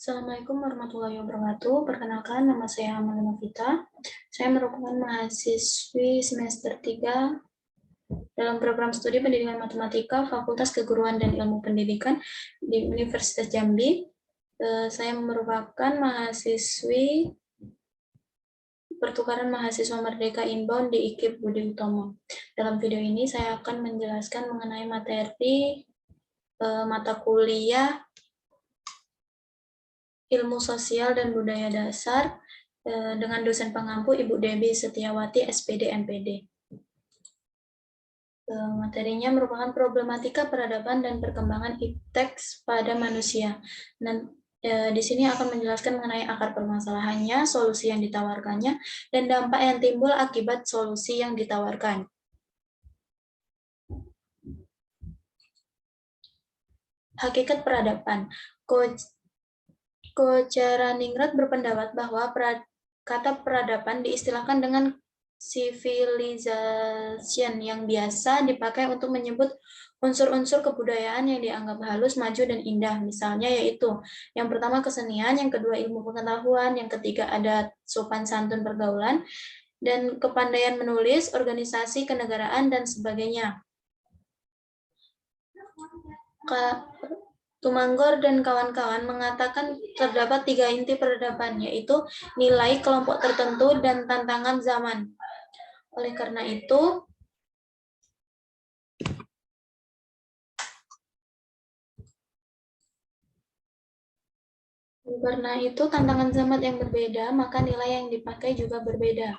Assalamualaikum warahmatullahi wabarakatuh. Perkenalkan, nama saya Amalia Novita. Saya merupakan mahasiswi semester 3 dalam program studi pendidikan matematika Fakultas Keguruan dan Ilmu Pendidikan di Universitas Jambi. Saya merupakan mahasiswi pertukaran mahasiswa Merdeka Inbound di IKIP Budi Utomo. Dalam video ini saya akan menjelaskan mengenai materi mata kuliah Ilmu Sosial dan Budaya Dasar dengan dosen pengampu Ibu Debbie Setiawati, SPD MPD. Materinya merupakan problematika peradaban dan perkembangan ipteks pada manusia. Di sini akan menjelaskan mengenai akar permasalahannya, solusi yang ditawarkannya, dan dampak yang timbul akibat solusi yang ditawarkan. Hakikat peradaban. Kocaraningrat berpendapat bahwa kata peradaban diistilahkan dengan civilization yang biasa dipakai untuk menyebut unsur-unsur kebudayaan yang dianggap halus, maju, dan indah. Misalnya yaitu, yang pertama kesenian, yang kedua ilmu pengetahuan, yang ketiga ada sopan santun pergaulan, dan kepandaian menulis, organisasi kenegaraan, dan sebagainya. Tumanggor dan kawan-kawan mengatakan terdapat 3 inti peradaban, yaitu nilai kelompok tertentu dan tantangan zaman. Oleh karena itu, tantangan zaman yang berbeda, maka nilai yang dipakai juga berbeda.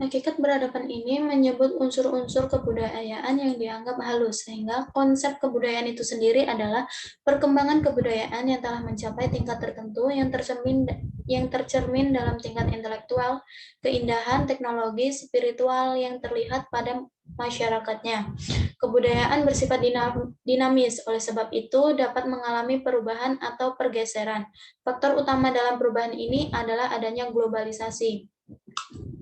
Hakikat peradaban ini menyebut unsur-unsur kebudayaan yang dianggap halus, sehingga konsep kebudayaan itu sendiri adalah perkembangan kebudayaan yang telah mencapai tingkat tertentu yang tercermin dalam tingkat intelektual, keindahan, teknologi, spiritual yang terlihat pada masyarakatnya. Kebudayaan bersifat dinamis, oleh sebab itu dapat mengalami perubahan atau pergeseran. Faktor utama dalam perubahan ini adalah adanya globalisasi.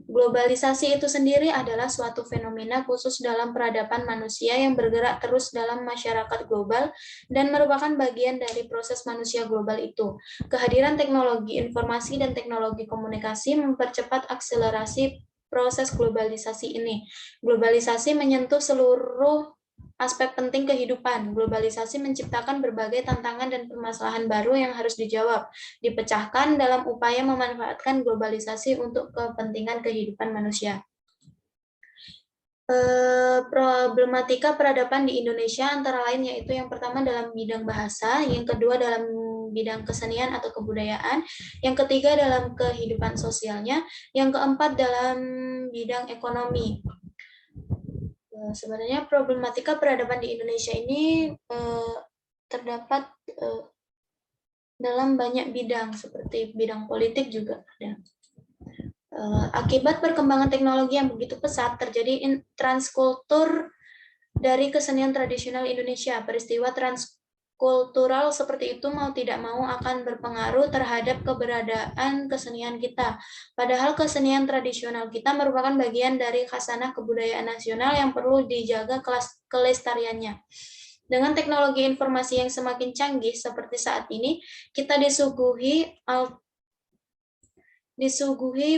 Globalisasi itu sendiri adalah suatu fenomena khusus dalam peradaban manusia yang bergerak terus dalam masyarakat global dan merupakan bagian dari proses manusia global itu. Kehadiran teknologi informasi dan teknologi komunikasi mempercepat akselerasi proses globalisasi ini. Globalisasi menyentuh seluruh aspek penting kehidupan. Globalisasi menciptakan berbagai tantangan dan permasalahan baru yang harus dijawab, dipecahkan dalam upaya memanfaatkan globalisasi untuk kepentingan kehidupan manusia. Problematika peradaban di Indonesia antara lain yaitu yang pertama dalam bidang bahasa, yang kedua dalam bidang kesenian atau kebudayaan, yang ketiga dalam kehidupan sosialnya, yang keempat dalam bidang ekonomi. Sebenarnya problematika peradaban di Indonesia ini terdapat dalam banyak bidang, seperti bidang politik juga ada. Akibat perkembangan teknologi yang begitu pesat, terjadi transkultur dari kesenian tradisional Indonesia. Peristiwa transkultural seperti itu mau tidak mau akan berpengaruh terhadap keberadaan kesenian kita. Padahal kesenian tradisional kita merupakan bagian dari khasanah kebudayaan nasional yang perlu dijaga kelestariannya. Dengan teknologi informasi yang semakin canggih seperti saat ini, kita disuguhi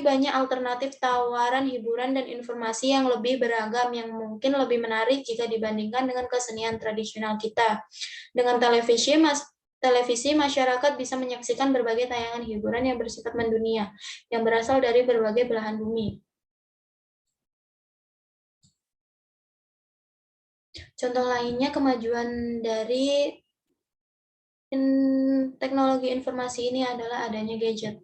banyak alternatif tawaran hiburan dan informasi yang lebih beragam yang mungkin lebih menarik jika dibandingkan dengan kesenian tradisional kita. Dengan televisi, masyarakat bisa menyaksikan berbagai tayangan hiburan yang bersifat mendunia, yang berasal dari berbagai belahan bumi. Contoh lainnya kemajuan dari teknologi informasi ini adalah adanya gadget.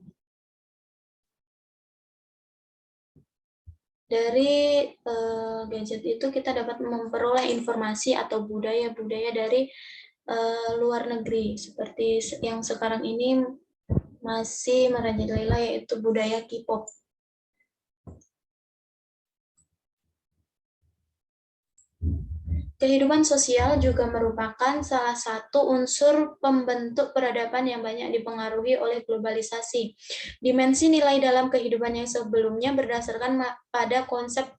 Dari gadget itu kita dapat memperoleh informasi atau budaya-budaya dari luar negeri, seperti yang sekarang ini masih merajalela yaitu budaya K-pop. Kehidupan sosial juga merupakan salah satu unsur pembentuk peradaban yang banyak dipengaruhi oleh globalisasi. Dimensi nilai dalam kehidupan yang sebelumnya berdasarkan pada konsep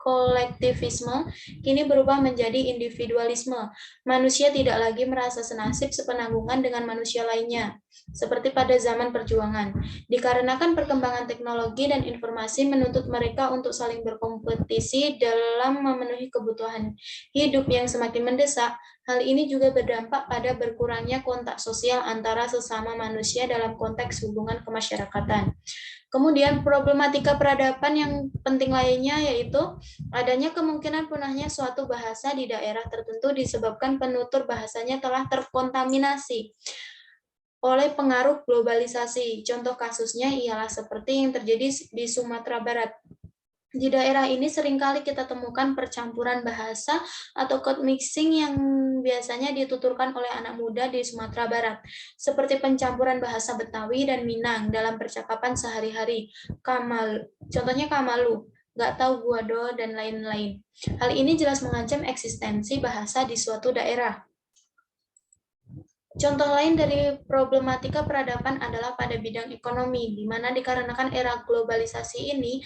kolektivisme kini berubah menjadi individualisme. Manusia tidak lagi merasa senasib sepenanggungan dengan manusia lainnya, seperti pada zaman perjuangan. Dikarenakan perkembangan teknologi dan informasi menuntut mereka untuk saling berkompetisi dalam memenuhi kebutuhan hidup yang semakin mendesak, hal ini juga berdampak pada berkurangnya kontak sosial antara sesama manusia dalam konteks hubungan kemasyarakatan. Kemudian problematika peradaban yang penting lainnya yaitu adanya kemungkinan punahnya suatu bahasa di daerah tertentu disebabkan penutur bahasanya telah terkontaminasi oleh pengaruh globalisasi. Contoh kasusnya ialah seperti yang terjadi di Sumatera Barat. Di daerah ini seringkali kita temukan percampuran bahasa atau code mixing yang biasanya dituturkan oleh anak muda di Sumatera Barat, seperti pencampuran bahasa Betawi dan Minang dalam percakapan sehari-hari. Contohnya kamalu, nggak tahu guado, dan lain-lain. Hal ini jelas mengancam eksistensi bahasa di suatu daerah. Contoh lain dari problematika peradaban adalah pada bidang ekonomi, di mana dikarenakan era globalisasi ini,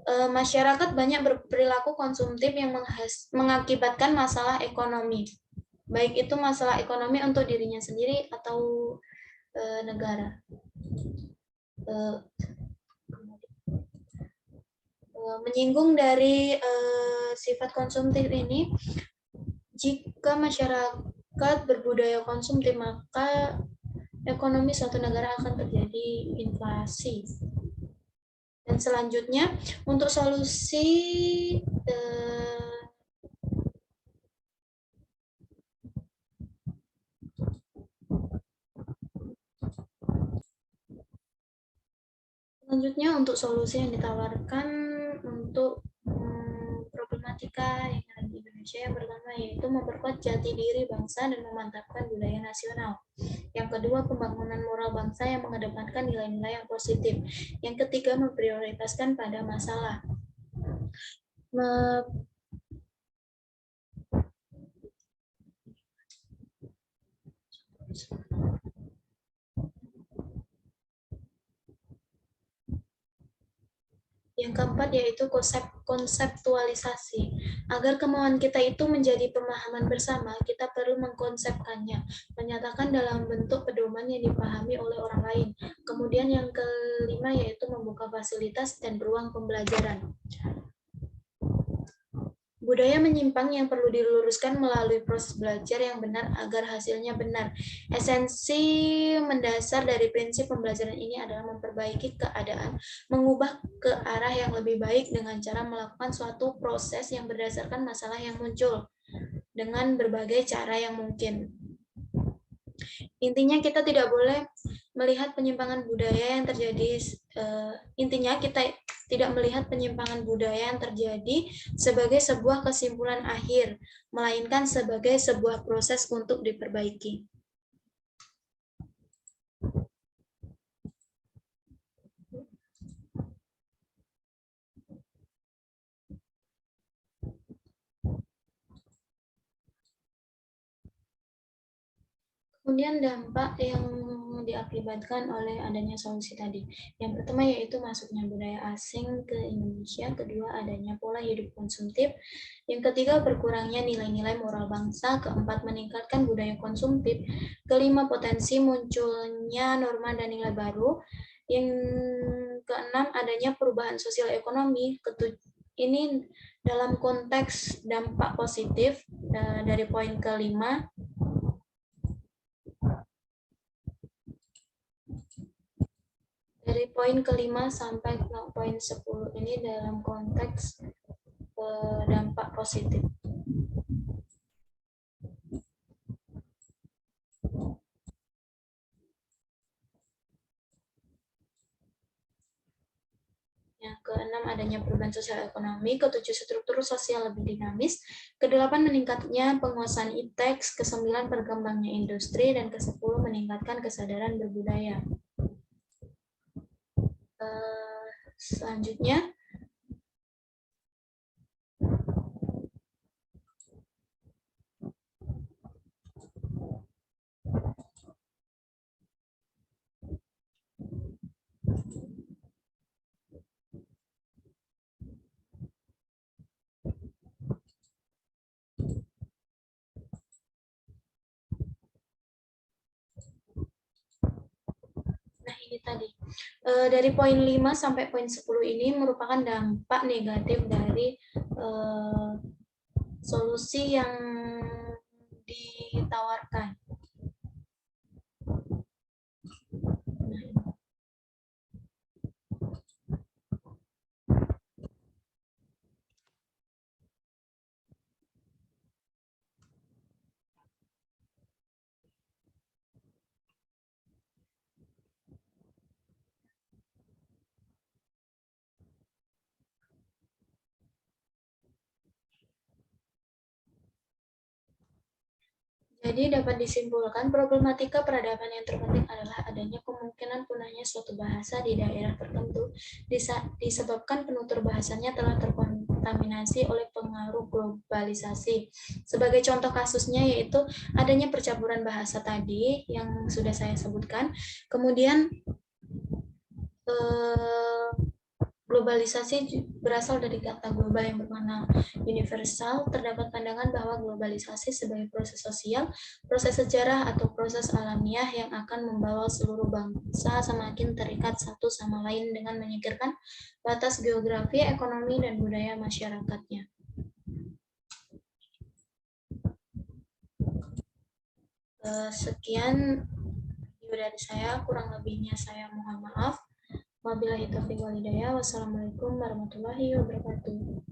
masyarakat banyak berperilaku konsumtif yang mengakibatkan masalah ekonomi. Baik itu masalah ekonomi untuk dirinya sendiri atau negara. Menyinggung dari sifat konsumtif ini, jika masyarakat berbudaya konsumtif, maka ekonomi suatu negara akan terjadi inflasi. Dan selanjutnya, untuk solusi untuk solusi yang ditawarkan untuk problematika yang ada di Indonesia, yang pertama yaitu memperkuat jati diri bangsa dan memantapkan budaya nasional. Yang kedua, pembangunan moral bangsa yang mengedepankan nilai-nilai yang positif. Yang ketiga, memprioritaskan pada masalah. Yang keempat yaitu konseptualisasi. Agar kemauan kita itu menjadi pemahaman bersama, kita perlu mengkonsepkannya, menyatakan dalam bentuk pedoman yang dipahami oleh orang lain. Kemudian yang kelima yaitu membuka fasilitas dan ruang pembelajaran. Budaya menyimpang yang perlu diluruskan melalui proses belajar yang benar agar hasilnya benar. Esensi mendasar dari prinsip pembelajaran ini adalah memperbaiki keadaan, mengubah ke arah yang lebih baik dengan cara melakukan suatu proses yang berdasarkan masalah yang muncul dengan berbagai cara yang mungkin. Intinya kita tidak boleh melihat penyimpangan budaya yang terjadi, intinya kita tidak melihat penyimpangan budaya yang terjadi sebagai sebuah kesimpulan akhir, melainkan sebagai sebuah proses untuk diperbaiki. Kemudian dampak yang diakibatkan oleh adanya solusi tadi. Yang pertama yaitu masuknya budaya asing ke Indonesia, kedua adanya pola hidup konsumtif, yang ketiga berkurangnya nilai-nilai moral bangsa, keempat meningkatkan budaya konsumtif, kelima potensi munculnya norma dan nilai baru, yang keenam adanya perubahan sosial ekonomi, ini dalam konteks dampak positif dari poin kelima. Dari poin kelima sampai ke poin 10 ini dalam konteks dampak positif. Yang keenam adanya perubahan sosial ekonomi, ketujuh struktur sosial lebih dinamis, kedelapan meningkatnya penguasaan ipteks, kesembilan berkembangnya industri, dan kesepuluh meningkatkan kesadaran berbudaya. Selanjutnya, ini tadi. Dari poin 5 sampai poin 10 ini merupakan dampak negatif dari solusi yang ditawarkan. Jadi dapat disimpulkan problematika peradaban yang terpenting adalah adanya kemungkinan punahnya suatu bahasa di daerah tertentu disebabkan penutur bahasanya telah terkontaminasi oleh pengaruh globalisasi. Sebagai contoh kasusnya yaitu adanya percaburan bahasa tadi yang sudah saya sebutkan. Kemudian globalisasi berasal dari kata global yang bermakna universal. Terdapat pandangan bahwa globalisasi sebagai proses sosial, proses sejarah, atau proses alamiah yang akan membawa seluruh bangsa semakin terikat satu sama lain dengan menyingkirkan batas geografi, ekonomi, dan budaya masyarakatnya. Sekian video dari saya, kurang lebihnya saya mohon maaf. Wabillahi taufiq wal hidayah. Wassalamualaikum warahmatullahi wabarakatuh.